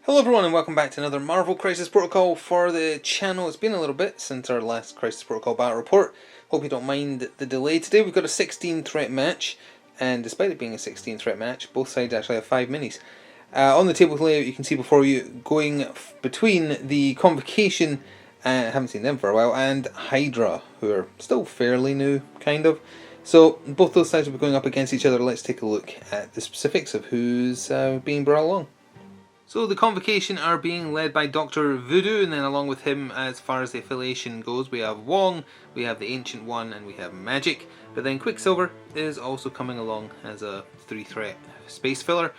Hello everyone and welcome back to another Marvel Crisis Protocol for the channel. It's been a little bit since our last Crisis Protocol battle report. Hope you don't mind the delay. Today we've got a 16 threat match, and despite it being a 16 threat match, both sides actually have 5 minis. On the table layout you can see before you going between the Convocation, I haven't seen them for a while, and Hydra, who are still fairly new, kind of. So both those sides will be going up against each other. Let's take a look at the specifics of who's being brought along. So the Convocation are being led by Dr. Voodoo, and then along with him, as far as the affiliation goes, we have Wong, we have the Ancient One, and we have Magic. But then Quicksilver is also coming along as a 3-threat space filler.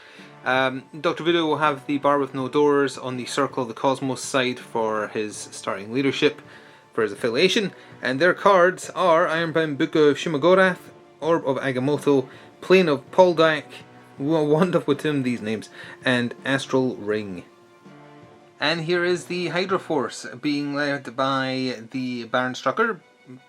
Dr. Voodoo will have the Bar with No Doors on the Circle of the Cosmos side for his starting leadership for his affiliation, and their cards are Ironbound Book of Shumagorath, Orb of Agamotto, Plane of Poldak, wonderful to these names, and Astral Ring. And here is the Hydra force being led by the Baron Strucker,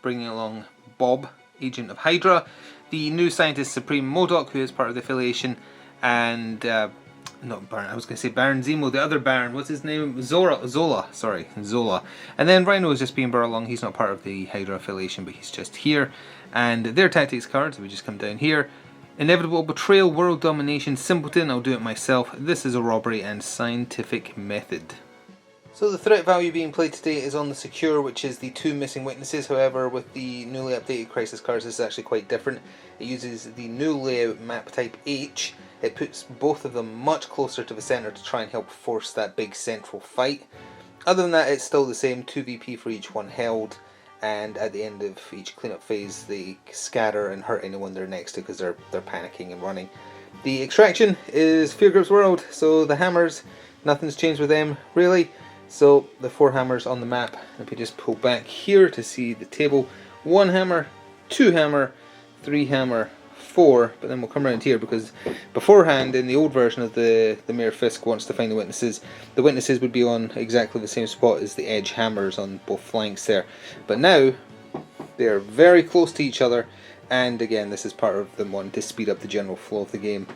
bringing along Bob, Agent of Hydra, the new Scientist Supreme MODOK, who is part of the affiliation, and not Baron, I was going to say Baron Zemo, the other Baron, what's his name? Zola. And then Rhino is just being brought along. He's not part of the Hydra affiliation, but he's just here. And their tactics cards, we just come down here. Inevitable Betrayal, World Domination, Simpleton, I'll do it myself, This is a Robbery, and Scientific Method. So the threat value being played today is on the Secure, which is the 2 missing witnesses. However, with the newly updated Crisis cards, this is actually quite different. It uses the new layout map type H. It puts both of them much closer to the centre to try and help force that big central fight. Other than that, it's still the same, 2 VP for each one held. And at the end of each cleanup phase they scatter and hurt anyone they're next to because they're panicking and running. The Extraction is Fear Group's World, so the hammers, nothing's changed with them really. So the 4 hammers on the map, if we just pull back here to see the table, 1 hammer, 2 hammer, 3 hammer, 4, but then we'll come around here because beforehand in the old version of the Mayor Fisk wants to find the witnesses would be on exactly the same spot as the edge hammers on both flanks there, but now they're very close to each other, and again this is part of them wanting to speed up the general flow of the game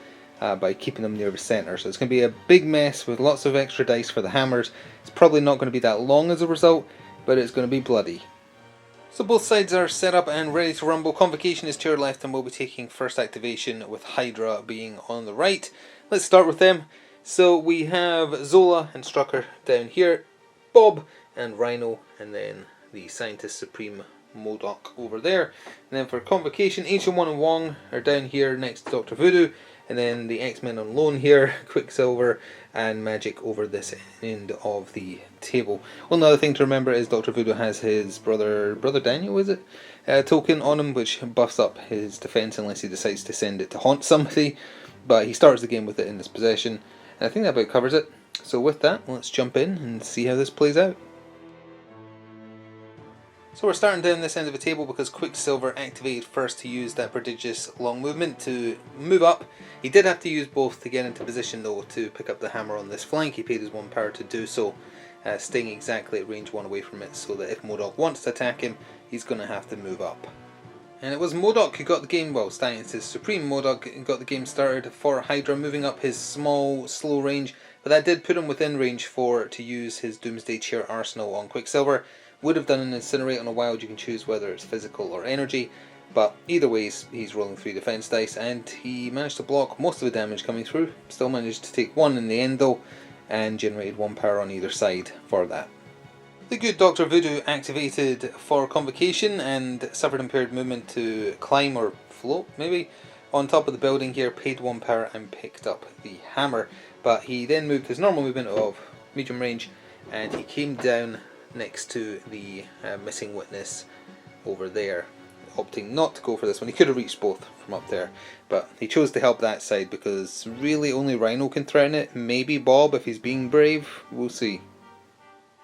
by keeping them near the centre. So it's going to be a big mess with lots of extra dice for the hammers. It's probably not going to be that long as a result, but it's going to be bloody. So both sides are set up and ready to rumble. Convocation is to your left and we'll be taking first activation with Hydra being on the right. Let's start with them. So we have Zola and Strucker down here, Bob and Rhino, and then the Scientist Supreme MODOK over there. And then for Convocation, Ancient One and Wong are down here next to Dr. Voodoo. And then the X-Men on loan here, Quicksilver and Magic over this end of the table. One other thing to remember is Dr. Voodoo has his brother Daniel, is it? Token on him, which buffs up his defense unless he decides to send it to haunt somebody. But he starts the game with it in his possession. And I think that about covers it. So with that, let's jump in and see how this plays out. So we're starting down this end of the table because Quicksilver activated first to use that prodigious long movement to move up. He did have to use both to get into position though to pick up the hammer on this flank. He paid his 1 power to do so, staying exactly at range 1 away from it, so that if MODOK wants to attack him, he's going to have to move up. And it was MODOK who got the game, well, Scientist Supreme MODOK got the game started for Hydra, moving up his small, slow range, but that did put him within range to use his Doomsday Chair arsenal on Quicksilver. Would have done an Incinerate on a Wild, you can choose whether it's physical or energy, but either way he's rolling 3 defense dice, and he managed to block most of the damage coming through. Still managed to take 1 in the end though, and generated 1 power on either side for that. The good Dr. Voodoo activated for Convocation and suffered impaired movement to climb or float maybe on top of the building here, paid 1 power and picked up the hammer, but he then moved his normal movement of medium range and he came down next to the missing witness over there, opting not to go for this one. He could have reached both from up there, but he chose to help that side because really only Rhino can threaten it. Maybe Bob if he's being brave, we'll see.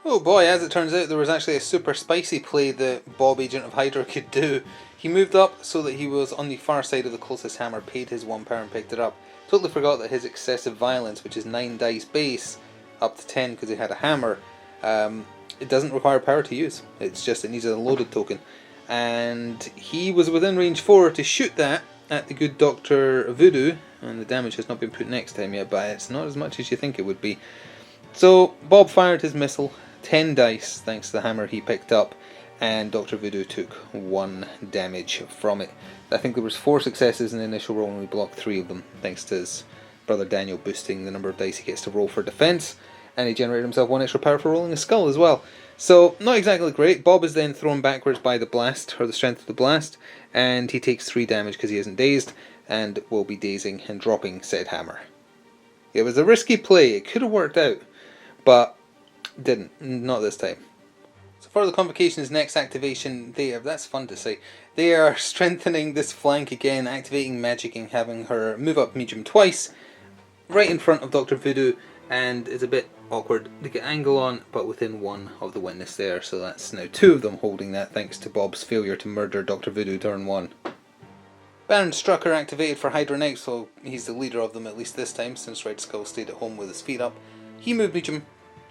Oh boy, as it turns out there was actually a super spicy play that Bob, Agent of Hydra, could do. He moved up so that he was on the far side of the closest hammer, paid his 1 power and picked it up. Totally forgot that his excessive violence, which is 9 dice base, up to 10 because he had a hammer, it doesn't require power to use. It's just it needs a loaded token. And he was within range 4 to shoot that at the good Dr. Voodoo, and the damage has not been put next time yet, but it's not as much as you think it would be. So Bob fired his missile, 10 dice thanks to the hammer he picked up, and Dr. Voodoo took 1 damage from it. I think there was 4 successes in the initial roll and we blocked 3 of them, thanks to his brother Daniel boosting the number of dice he gets to roll for defense, and he generated himself 1 extra power for rolling a skull as well. So, not exactly great. Bob is then thrown backwards by the blast, or the strength of the blast, and he takes 3 damage because he isn't dazed, and will be dazing and dropping said hammer. It was a risky play, it could have worked out, but didn't, not this time. So for the Convocation's next activation, that's fun to say, they are strengthening this flank again, activating magic and having her move up medium twice, right in front of Dr. Voodoo, and it's a bit awkward to get angle on, but within 1 of the witness there, so that's now 2 of them holding that thanks to Bob's failure to murder Dr. Voodoo turn 1. Baron Strucker activated for Hydra next, so he's the leader of them at least this time, since Red Skull stayed at home with his feet up. He moved medium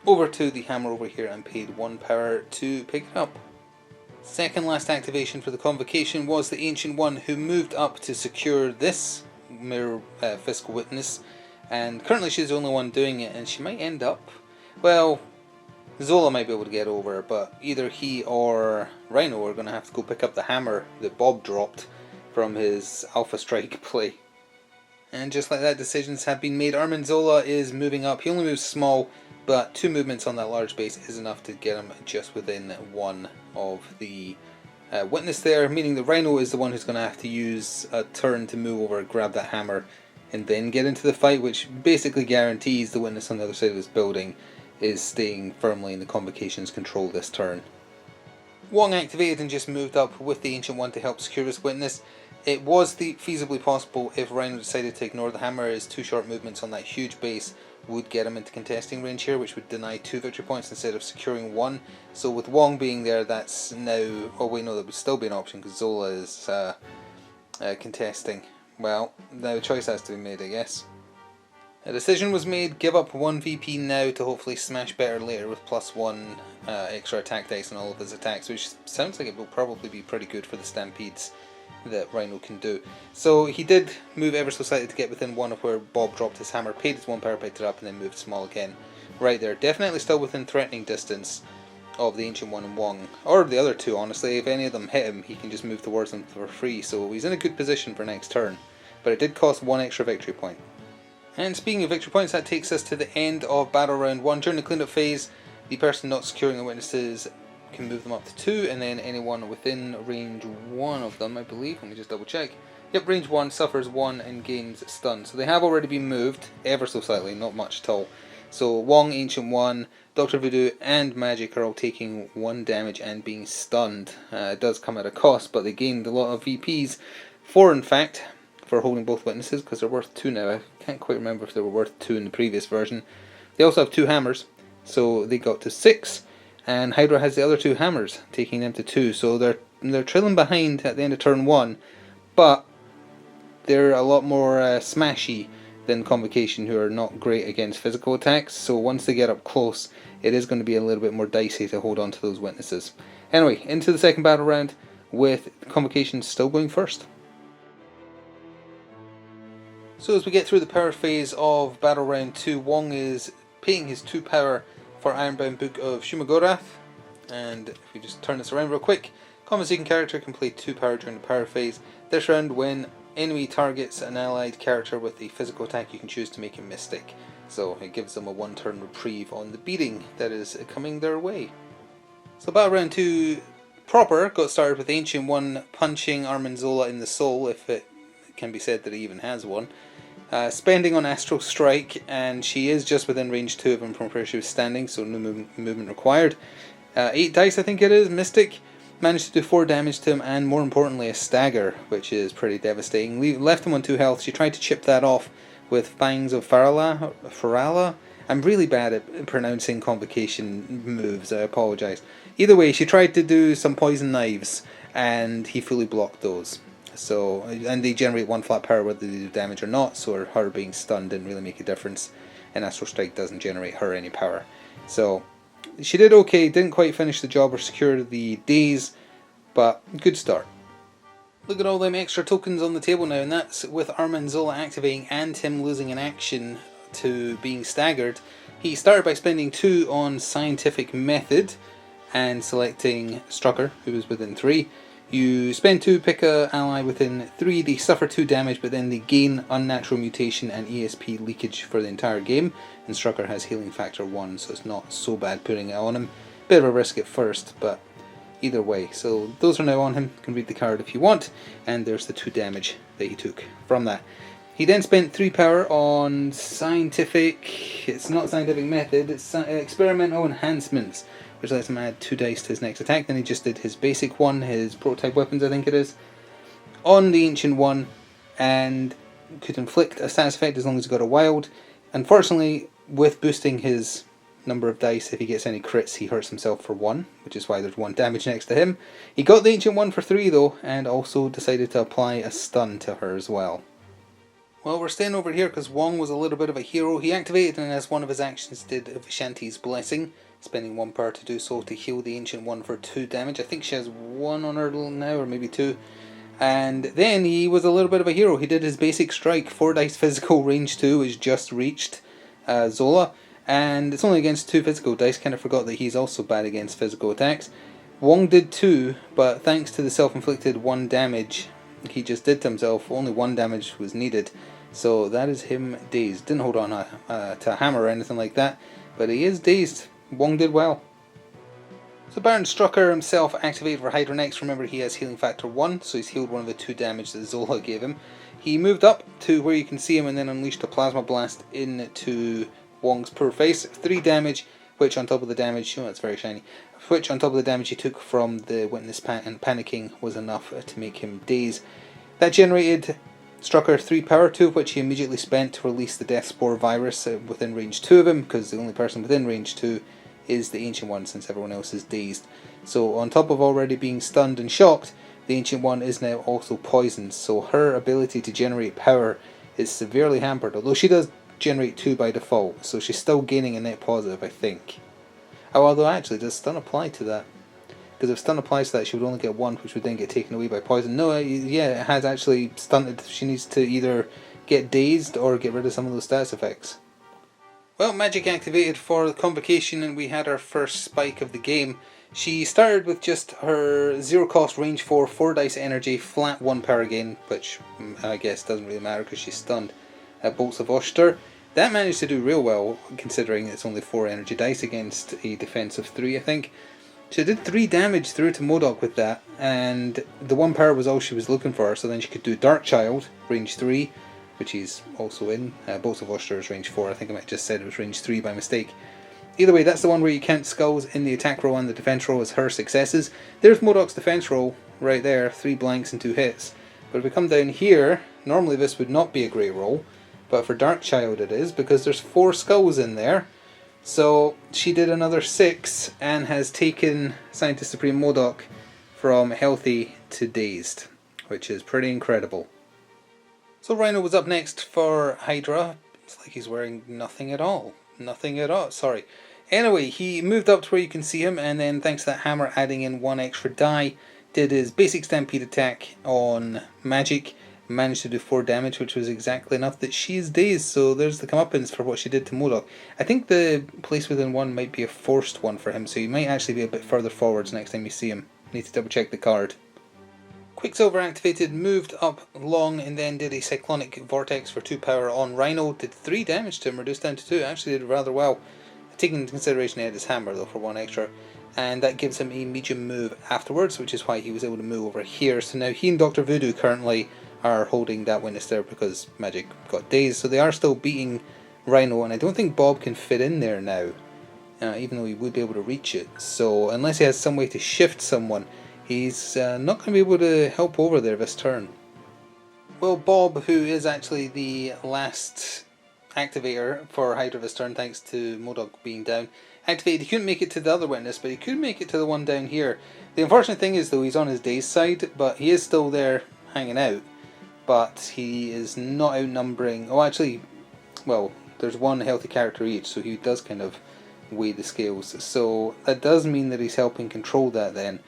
over to the hammer over here and paid 1 power to pick it up. Second last activation for the Convocation was the Ancient One, who moved up to secure this mirror physical witness, and currently she's the only one doing it, and she might end up, well, Zola might be able to get over, but either he or Rhino are going to have to go pick up the hammer that Bob dropped from his Alpha Strike play. And just like that, decisions have been made. Armin Zola is moving up. He only moves small, but 2 movements on that large base is enough to get him just within 1 of the witness there, meaning the Rhino is the one who's going to have to use a turn to move over, grab that hammer, and then get into the fight, which basically guarantees the witness on the other side of this building is staying firmly in the Convocation's control this turn. Wong activated and just moved up with the Ancient One to help secure this witness. It was feasibly possible if Rhino decided to ignore the hammer, as 2 short movements on that huge base would get him into contesting range here, which would deny 2 victory points instead of securing 1. So with Wong being there, that's now, oh wait, no, that would still be an option because Zola is contesting. Well, now a choice has to be made, I guess. A decision was made, give up 1 VP now to hopefully smash better later with +1 extra attack dice on all of his attacks, which sounds like it will probably be pretty good for the Stampedes that Rhino can do. So he did move ever so slightly to get within 1 of where Bob dropped his hammer, paid his 1 power, picked it up, and then moved small again. Right there, definitely still within threatening distance of the Ancient One and Wong, or the other 2 honestly. If any of them hit him, he can just move towards them for free, so he's in a good position for next turn. But it did cost 1 extra victory point. And speaking of victory points, that takes us to the end of Battle Round 1. During the cleanup phase, the person not securing the witnesses can move them up to 2, and then anyone within range 1 of them, I believe, let me just double check. Yep, range 1 suffers 1 and gains stun. So they have already been moved, ever so slightly, not much at all. So Wong, Ancient One, Dr. Voodoo and Magic are all taking 1 damage and being stunned. It does come at a cost, but they gained a lot of VPs. 4 in fact, for holding both witnesses, because they're worth 2 now. I can't quite remember if they were worth 2 in the previous version. They also have 2 hammers, so they got to 6. And Hydra has the other 2 hammers, taking them to 2. So they're trailing behind at the end of turn 1, but they're a lot more smashy than Convocation, who are not great against physical attacks. So once they get up close, it is going to be a little bit more dicey to hold on to those witnesses. Anyway, into the second battle round, with Convocation still going first. So as we get through the power phase of Battle Round 2, Wong is paying his 2 power for Ironbound Book of Shumagorath, and if we just turn this around real quick, Convocation character can play 2 power during the power phase. This round, when enemy targets an allied character with a physical attack, you can choose to make a Mystic, so it gives them a 1 turn reprieve on the beating that is coming their way. So Battle Round 2 proper got started with Ancient One punching Armin Zola in the soul, if it can be said that he even has one. Spending on Astral Strike, and she is just within range 2 of him from where she was standing, so no movement required. 8 dice I think it is, Mystic. Managed to do 4 damage to him, and more importantly a stagger, which is pretty devastating. Left him on 2 health. She tried to chip that off with Fangs of Farala. I'm really bad at pronouncing Convocation moves, I apologise. Either way, she tried to do some poison knives, and he fully blocked those. So, and they generate 1 flat power whether they do damage or not, so her being stunned didn't really make a difference, and Astral Strike doesn't generate her any power. So she did okay, didn't quite finish the job or secure the daze, but good start. Look at all them extra tokens on the table now, and that's with Armin Zola activating and him losing an action to being staggered. He started by spending 2 on Scientific Method and selecting Strucker, who was within 3. You spend 2, pick a ally within 3, they suffer 2 damage, but then they gain Unnatural Mutation and ESP leakage for the entire game, and Strucker has Healing Factor 1, so it's not so bad putting it on him. Bit of a risk at first, but either way. So those are now on him, you can read the card if you want, and there's the 2 damage that he took from that. He then spent 3 power on it's not Scientific Method, it's Experimental Enhancements, which lets him add 2 dice to his next attack. Then he just did his basic one, his prototype weapons I think it is, on the Ancient One, and could inflict a status effect as long as he got a wild. Unfortunately, with boosting his number of dice, if he gets any crits he hurts himself for 1, which is why there's 1 damage next to him. He got the Ancient One for 3 though, and also decided to apply a stun to her as well. Well, we're staying over here because Wong was a little bit of a hero. He activated and as one of his actions did Vishanti's Blessing, spending 1 power to do so to heal the Ancient One for 2 damage. I think she has 1 on her now, or maybe 2. And then he was a little bit of a hero. He did his basic strike, 4 dice physical, range 2, which just reached Zola. And it's only against 2 physical dice, kind of forgot that he's also bad against physical attacks. Wong did 2, but thanks to the self-inflicted 1 damage he just did to himself, only 1 damage was needed. So that is him dazed. Didn't hold on to a hammer or anything like that, but he is dazed. Wong did well. So Baron Strucker himself activated for Hydra next. Remember, he has Healing Factor 1, so he's healed 1 of the 2 damage that Zola gave him. He moved up to where you can see him and then unleashed a Plasma Blast into Wong's poor face. 3 damage, which on top of the damage, oh that's very shiny, which on top of the damage he took from the Witness and panicking was enough to make him daze. That generated Strucker 3 power, 2 of which he immediately spent to release the Death Spore virus within range 2 of him, because the only person within range 2 is the Ancient One since everyone else is dazed. So on top of already being stunned and shocked, the Ancient One is now also poisoned, so her ability to generate power is severely hampered, although she does generate 2 by default, so she's still gaining a net positive, I think. Oh, although actually, does stun apply to that? Because if stun applies to that, she would only get 1, which would then get taken away by poison. No, yeah, it has actually stunted. She needs to either get dazed or get rid of some of those status effects. Well, magic activated for the Convocation, and we had our first spike of the game. She started with just her 0 cost range 4 dice energy, flat 1 power gain, which I guess doesn't really matter because she's stunned. Bolts of Oster. That managed to do real well, considering it's only 4 energy dice against a defense of 3, I think. She did 3 damage through to MODOK with that, and the 1 power was all she was looking for, so then she could do Dark Child, range 3, which he's also in. Bolts of Oster is range 4, I think I might have just said it was range 3 by mistake. Either way, that's the one where you count skulls in the attack roll and the defense roll as her successes. There's MODOK's defense roll right there, 3 blanks and 2 hits. But if we come down here, normally this would not be a great roll, but for Dark Child it is, because there's 4 skulls in there. So she did another 6 and has taken Scientist Supreme MODOK from healthy to dazed, which is pretty incredible. So Rhino was up next for Hydra. It's like he's wearing nothing at all. Nothing at all, sorry. Anyway, he moved up to where you can see him, and then thanks to that hammer adding in 1 extra die, did his basic stampede attack on magic. Managed to do 4 damage, which was exactly enough that she's dazed, so there's the comeuppance for what she did to MODOK. I think the place within 1 might be a forced one for him, so he might actually be a bit further forwards next time you see him. Need to double check the card. Quicksilver activated, moved up long, and then did a Cyclonic Vortex for 2 power on Rhino. Did 3 damage to him, reduced down to 2. Actually did rather well. Taking into consideration he had his hammer though for 1 extra. And that gives him a medium move afterwards, which is why he was able to move over here. So now he and Dr. Voodoo currently are holding that witness there because Magic got dazed, so they are still beating Rhino, and I don't think Bob can fit in there now, even though he would be able to reach it. So unless he has some way to shift someone, he's not going to be able to help over there this turn. Well, Bob, who is actually the last activator for Hydra this turn, thanks to MODOK being down, activated. He couldn't make it to the other witness, but he could make it to the one down here. The unfortunate thing is though, he's on his dazed side, but he is still there hanging out. But he is not outnumbering. Oh, actually, well, there's 1 healthy character each, so he does kind of weigh the scales. So that does mean that he's helping control that then,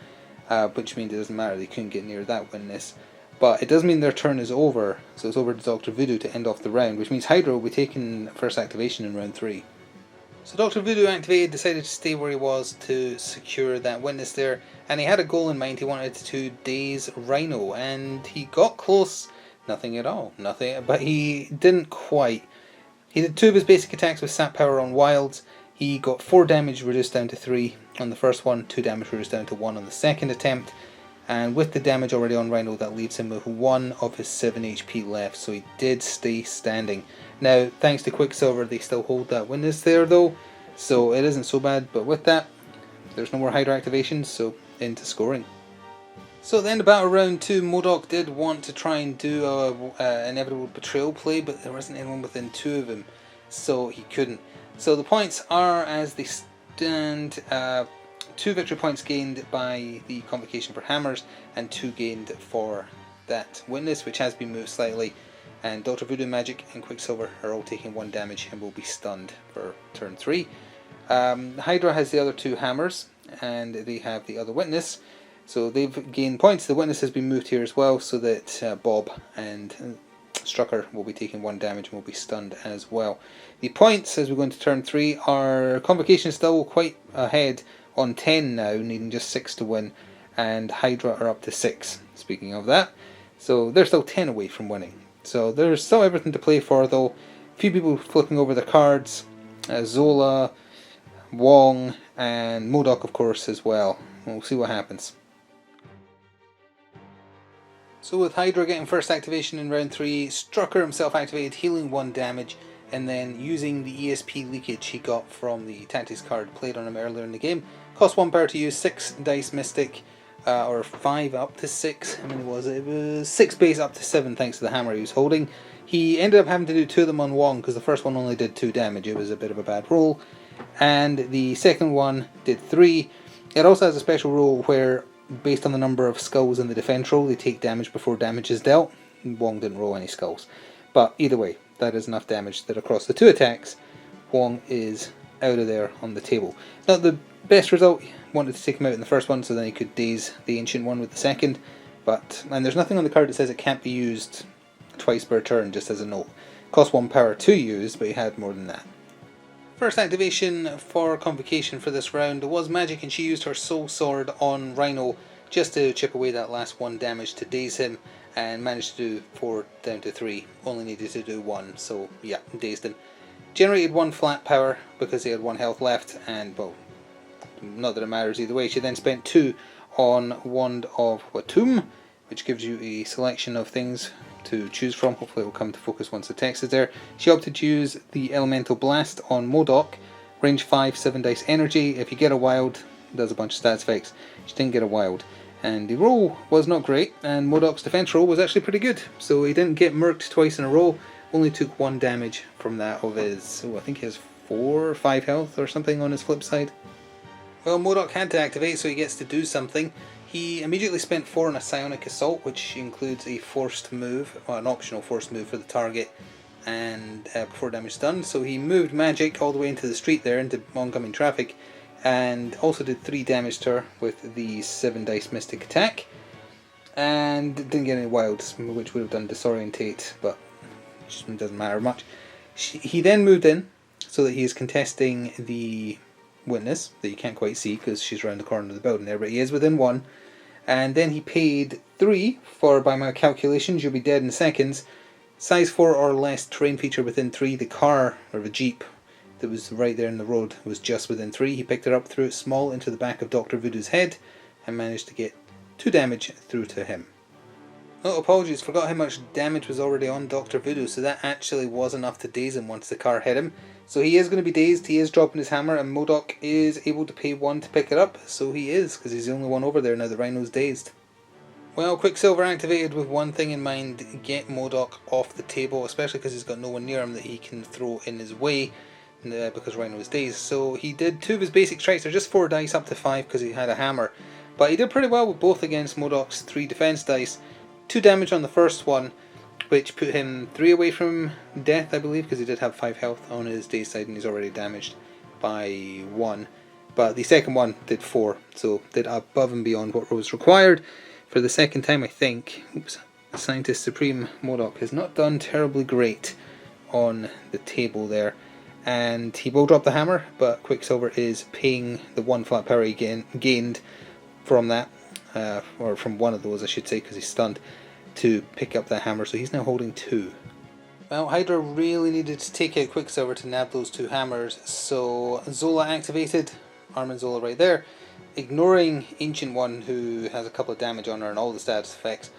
which means it doesn't matter, they couldn't get near that witness. But it does mean their turn is over, so it's over to Dr. Voodoo to end off the round, which means Hydra will be taking first activation in round 3. So Dr. Voodoo activated, decided to stay where he was to secure that witness there, and he had a goal in mind. He wanted to daze Rhino, and he got close. Nothing at all, nothing, but he didn't quite. He did 2 of his basic attacks with Sap Power on Wilds. He got 4 damage reduced down to 3 on the first one, 2 damage reduced down to 1 on the second attempt, and with the damage already on Rhino, that leaves him with 1 of his 7 HP left, so he did stay standing. Now, thanks to Quicksilver, they still hold that witness there though, so it isn't so bad, but with that, there's no more Hydra activations, so into scoring. So at the end of battle round 2, MODOK did want to try and do a inevitable betrayal play, but there wasn't anyone within 2 of him, so he couldn't. So the points are as they stand, 2 victory points gained by the Convocation for hammers, and 2 gained for that witness, which has been moved slightly. And Dr. Voodoo, Magic and Quicksilver are all taking 1 damage and will be stunned for turn 3. Hydra has the other 2 hammers, and they have the other witness, so they've gained points. The witness has been moved here as well, so that Bob and Strucker will be taking 1 damage and will be stunned as well. The points as we go into turn 3 are Convocation still quite ahead on 10 now, needing just 6 to win, and Hydra are up to 6, speaking of that. So they're still 10 away from winning. So there's still everything to play for though. A few people flipping over their cards, Zola, Wong, and MODOK of course as well. We'll see what happens. So with Hydra getting first activation in round 3, Strucker himself activated, healing 1 damage, and then using the ESP leakage he got from the tactics card played on him earlier in the game. Cost 1 power to use, 6 dice mystic, or 5 up to 6, how many was it? It was 6 base up to 7 thanks to the hammer he was holding. He ended up having to do 2 of them on Wong because the first one only did 2 damage, it was a bit of a bad roll, and the second one did 3. It also has a special rule where based on the number of skulls in the defense roll, they take damage before damage is dealt. Wong didn't roll any skulls. But either way, that is enough damage that across the 2 attacks, Wong is out of there on the table. Not the best result, wanted to take him out in the first one so then he could daze the Ancient One with the second. And there's nothing on the card that says it can't be used twice per turn, just as a note. Cost 1 power to use, but he had more than that. First activation for Convocation for this round was Magic, and she used her Soul Sword on Rhino just to chip away that last 1 damage to daze him, and managed to do 4 down to 3. Only needed to do 1, so yeah, dazed him. Generated 1 flat power because he had 1 health left, and well, not that it matters either way. She then spent 2 on Wand of Watum, which gives you a selection of things to choose from. Hopefully it will come to focus once the text is there. She opted to use the Elemental Blast on MODOK, range 5, 7 dice energy. If you get a wild, it does a bunch of stats effects. She didn't get a wild, and the roll was not great, and MODOK's defense roll was actually pretty good, so he didn't get murked twice in a row, only took 1 damage from that of his, I think he has 4 or 5 health or something on his flip side. Well, MODOK had to activate, so he gets to do something. He immediately spent 4 on a Psionic Assault, which includes a forced move, well, an optional forced move for the target, and before damage is done. So he moved Magic all the way into the street there, into oncoming traffic, and also did 3 damage to her with the 7 dice Mystic attack, and didn't get any wilds, which would have done Disorientate, but it doesn't matter much. He then moved in, so that he is contesting the witness that you can't quite see because she's around the corner of the building there, but he is within 1. And then he paid 3 for, by my calculations, you'll be dead in seconds. Size 4 or less terrain feature within 3. The car, or the Jeep, that was right there in the road was just within 3. He picked it up, threw it small into the back of Dr. Voodoo's head, and managed to get 2 damage through to him. Oh, apologies, forgot how much damage was already on Dr. Voodoo, so that actually was enough to daze him once the car hit him. So he is going to be dazed, he is dropping his hammer, and MODOK is able to pay 1 to pick it up, so he is, because he's the only one over there now the Rhino's dazed. Well, Quicksilver activated with one thing in mind, get MODOK off the table, especially because he's got no one near him that he can throw in his way, because Rhino is dazed. So he did 2 of his basic strikes, they're just 4 dice up to 5 because he had a hammer, but he did pretty well with both against MODOK's 3 defense dice. 2 damage on the first one, which put him 3 away from death, I believe, because he did have 5 health on his day side and he's already damaged by 1. But the second one did 4, so did above and beyond what was required. For the second time, I think, Scientist Supreme MODOK has not done terribly great on the table there. and he will drop the hammer, but Quicksilver is paying the 1 flat power he gained from that, or from one of those I should say, because he's stunned, to pick up that hammer, so he's now holding 2. Well, Hydra really needed to take out Quicksilver to nab those 2 hammers, so Zola activated, arming Zola right there, ignoring Ancient One, who has a couple of damage on her and all the status effects.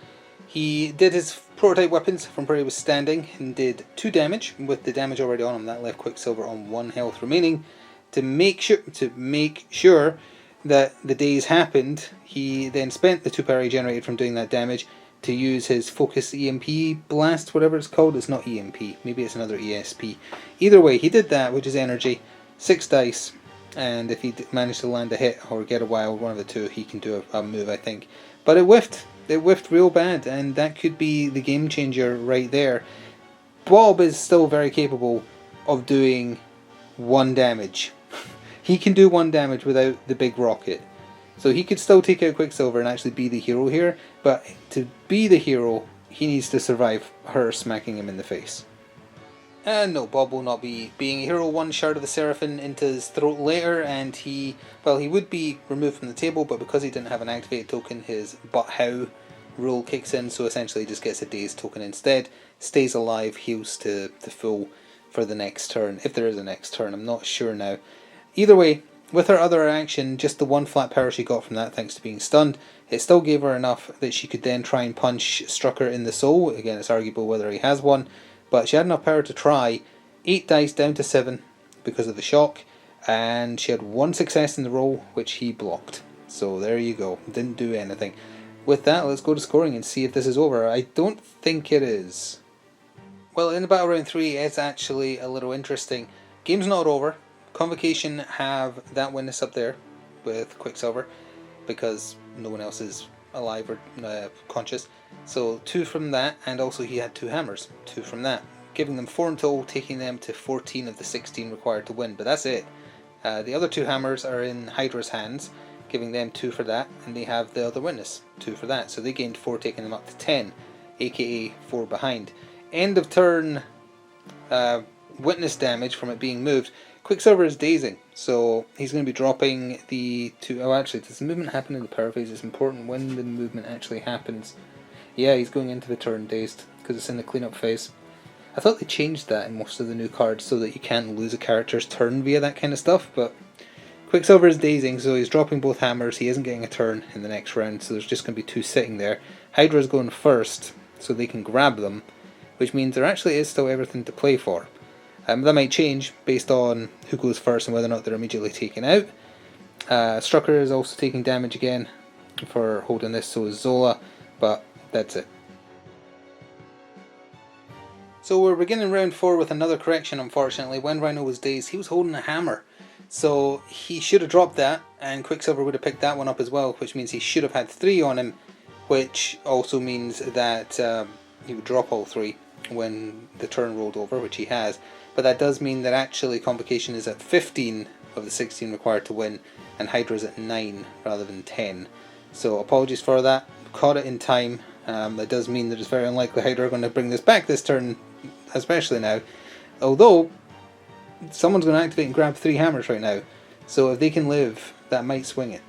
He did his prototype weapons from where he was standing and did 2 damage. With the damage already on him, that left Quicksilver on 1 health remaining. To make sure that the days happened, he then spent the 2 power he generated from doing that damage to use his Focus EMP Blast, whatever it's called. It's not EMP, maybe it's another ESP. Either way, he did that, which is energy, 6 dice, and if he managed to land a hit or get a wild, one of the 2, he can do a move, I think. But it whiffed. It whiffed real bad, and that could be the game changer right there. Bob is still very capable of doing 1 damage. He can do 1 damage without the big rocket. So he could still take out Quicksilver and actually be the hero here, but to be the hero, he needs to survive her smacking him in the face. And no, Bob will not be being a hero. 1 shard of the Seraphim into his throat later, and he would be removed from the table, but because he didn't have an activated token, his but how rule kicks in, so essentially he just gets a dazed token instead, stays alive, heals to full for the next turn, if there is a next turn, I'm not sure now. Either way, with her other action, just the 1 flat power she got from that thanks to being stunned, it still gave her enough that she could then try and punch Strucker in the soul. Again, it's arguable whether he has one, but she had enough power to try. 8 dice down to 7 because of the shock, and she had 1 success in the roll, which he blocked. So there you go, didn't do anything. With that, let's go to scoring and see if this is over. I don't think it is. Well, in the battle round 3, it's actually a little interesting. Game's not over. Convocation have that witness up there with Quicksilver, because no one else is alive or conscious. So 2 from that, and also he had 2 hammers, 2 from that, giving them 4 in total, taking them to 14 of the 16 required to win, but that's it. The other 2 hammers are in Hydra's hands, giving them 2 for that, and they have the other witness, 2 for that, so they gained 4, taking them up to 10, aka 4 behind. End of turn witness damage from it being moved. Quicksilver is dazing, so he's going to be dropping the 2... Oh, actually, does the movement happen in the power phase? It's important when the movement actually happens. Yeah, he's going into the turn dazed, because it's in the cleanup phase. I thought they changed that in most of the new cards so that you can't lose a character's turn via that kind of stuff, but Quicksilver is dazing, so he's dropping both hammers. He isn't getting a turn in the next round, so there's just going to be 2 sitting there. Hydra's going first, so they can grab them, which means there actually is still everything to play for. That might change based on who goes first and whether or not they're immediately taken out. Strucker is also taking damage again for holding this, so is Zola, but that's it. So we're beginning round 4 with another correction, unfortunately. When Rhino was dazed, he was holding a hammer. So he should have dropped that, and Quicksilver would have picked that one up as well, which means he should have had 3 on him, which also means that he would drop all 3 when the turn rolled over, which he has. But that does mean that actually Convocation is at 15 of the 16 required to win, and Hydra's at 9 rather than 10. So apologies for that, caught it in time. That does mean that it's very unlikely Hydra are going to bring this back this turn, especially now. Although, someone's going to activate and grab 3 hammers right now, so if they can live, that might swing it.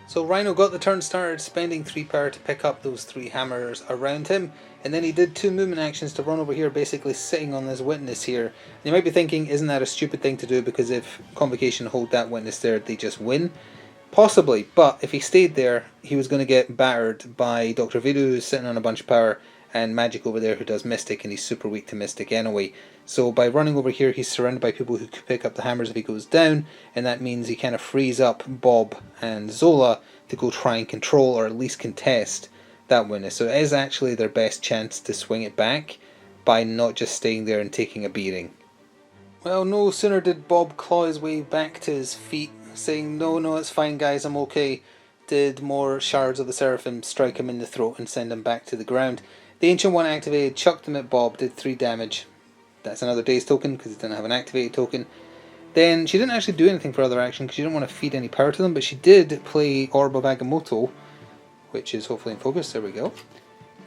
So Rhino got the turn started, spending 3 power to pick up those 3 hammers around him, and then he did 2 movement actions to run over here, basically sitting on this witness here. And you might be thinking, isn't that a stupid thing to do, because if Convocation hold that witness there, they just win? Possibly, but if he stayed there, he was going to get battered by Dr. Voodoo, who's sitting on a bunch of power, and Magic over there who does Mystic, and he's super weak to Mystic anyway. So by running over here, he's surrounded by people who could pick up the hammers if he goes down, and that means he kind of frees up Bob and Zola to go try and control, or at least contest, that witness. So it is actually their best chance to swing it back by not just staying there and taking a beating. Well, no sooner did Bob claw his way back to his feet, saying, no, it's fine guys, I'm okay, did more shards of the Seraphim strike him in the throat and send him back to the ground. The Ancient One activated, chucked him at Bob, did 3 damage. That's another dazed token because he didn't have an activated token. Then she didn't actually do anything for other action because she didn't want to feed any power to them, but she did play Orb of Agamotto, which is hopefully in focus. There we go.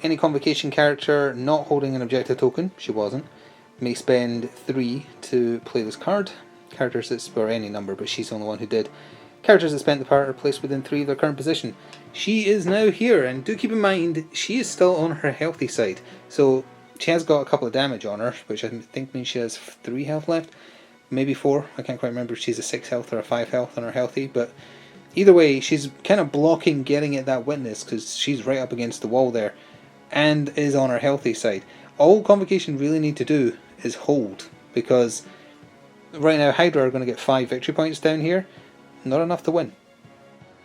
Any Convocation character not holding an objective token, she wasn't, may spend 3 to play this card. Characters that, or any number, but she's the only one who did. Characters that spent the part are placed within 3 of their current position. She is now here, and do keep in mind, she is still on her healthy side. So she has got a couple of damage on her, which I think means she has 3 health left. Maybe 4, I can't quite remember if she's a 6 health or a 5 health on her healthy, but either way, she's kind of blocking getting at that witness, because she's right up against the wall there, and is on her healthy side. All Convocation really need to do is hold, because right now Hydra are going to get 5 victory points down here, not enough to win.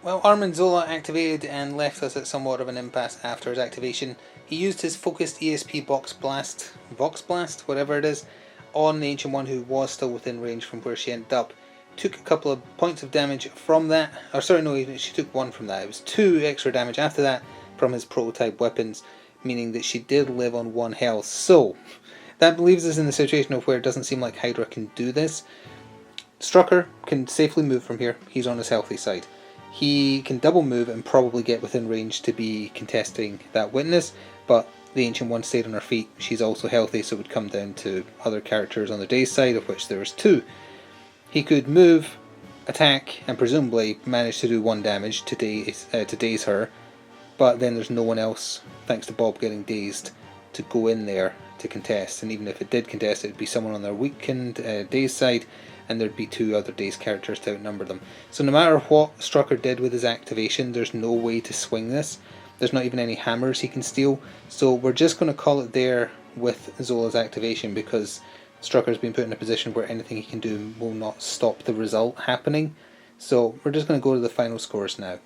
Well, Armin Zola activated and left us at somewhat of an impasse after his activation. He used his focused ESP Vox Blast, whatever it is, on the Ancient One who was still within range from where she ended up. Took a couple of points of damage from that, or sorry, no, she took 1 from that. It was 2 extra damage after that from his prototype weapons, meaning that she did live on 1 health. So that leaves us in the situation of where it doesn't seem like Hydra can do this. Strucker can safely move from here, he's on his healthy side. He can double move and probably get within range to be contesting that witness, but the Ancient One stayed on her feet, she's also healthy, so it would come down to other characters on the Daze side, of which there was 2. He could move, attack, and presumably manage to do 1 damage to daze her, but then there's no one else, thanks to Bob getting dazed, to go in there to contest, and even if it did contest, it would be someone on their weakened Daze side, and there'd be 2 other Daze characters to outnumber them. So no matter what Strucker did with his activation, there's no way to swing this. There's not even any hammers he can steal, so we're just going to call it there with Zola's activation, because Strucker's been put in a position where anything he can do will not stop the result happening. So we're just going to go to the final scores now.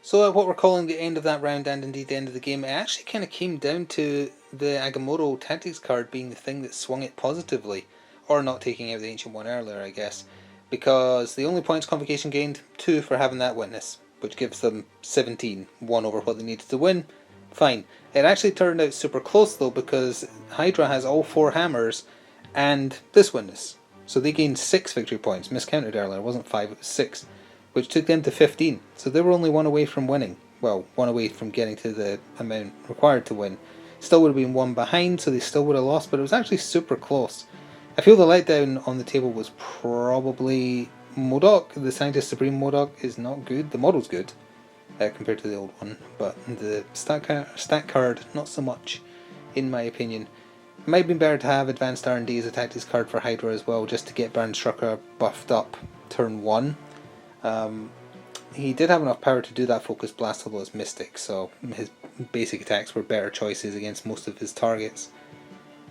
So at what we're calling the end of that round, and indeed the end of the game, it actually kind of came down to the Agamotto tactics card being the thing that swung it positively, or not taking out the Ancient One earlier, I guess, because the only points Convocation gained, 2 for having that witness, which gives them 17, 1 over what they needed to win. Fine. It actually turned out super close though, because Hydra has all 4 hammers and this witness, so they gained 6 victory points, miscounted earlier, it wasn't 5, it was 6. Which took them to 15, so they were only 1 away from winning. Well, 1 away from getting to the amount required to win. Still would have been 1 behind, so they still would have lost, but it was actually super close. I feel the letdown on the table was probably MODOK. The Scientist Supreme MODOK is not good. The model's good compared to the old one, but the stat card, not so much, in my opinion. It might have been better to have Advanced R&D as a tactics card for Hydra as well, just to get Baron Strucker buffed up turn 1. He did have enough power to do that focus blast, although it's Mystic, so his basic attacks were better choices against most of his targets.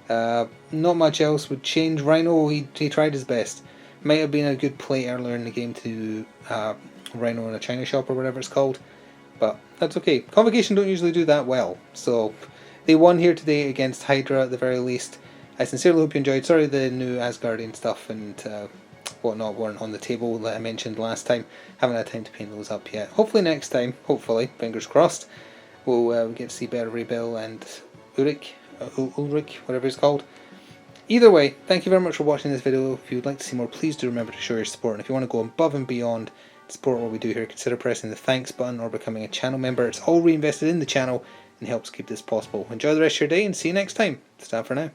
Not much else would change. Rhino, he tried his best. Might have been a good play earlier in the game to do Rhino in a China shop or whatever it's called, but that's okay. Convocation don't usually do that well, so they won here today against Hydra at the very least. I sincerely hope you enjoyed. Sorry the new Asgardian stuff and whatnot weren't on the table that I mentioned last time. Haven't had time to paint those up yet. Hopefully next time, hopefully, fingers crossed, we'll get to see better Rebel and Ulrich, whatever he's called. Either way, thank you very much for watching this video. If you would like to see more, please do remember to show your support, and if you want to go above and beyond to support what we do here, consider pressing the thanks button or becoming a channel member. It's all reinvested in the channel and helps keep this possible. Enjoy the rest of your day and see you next time. It's time for now.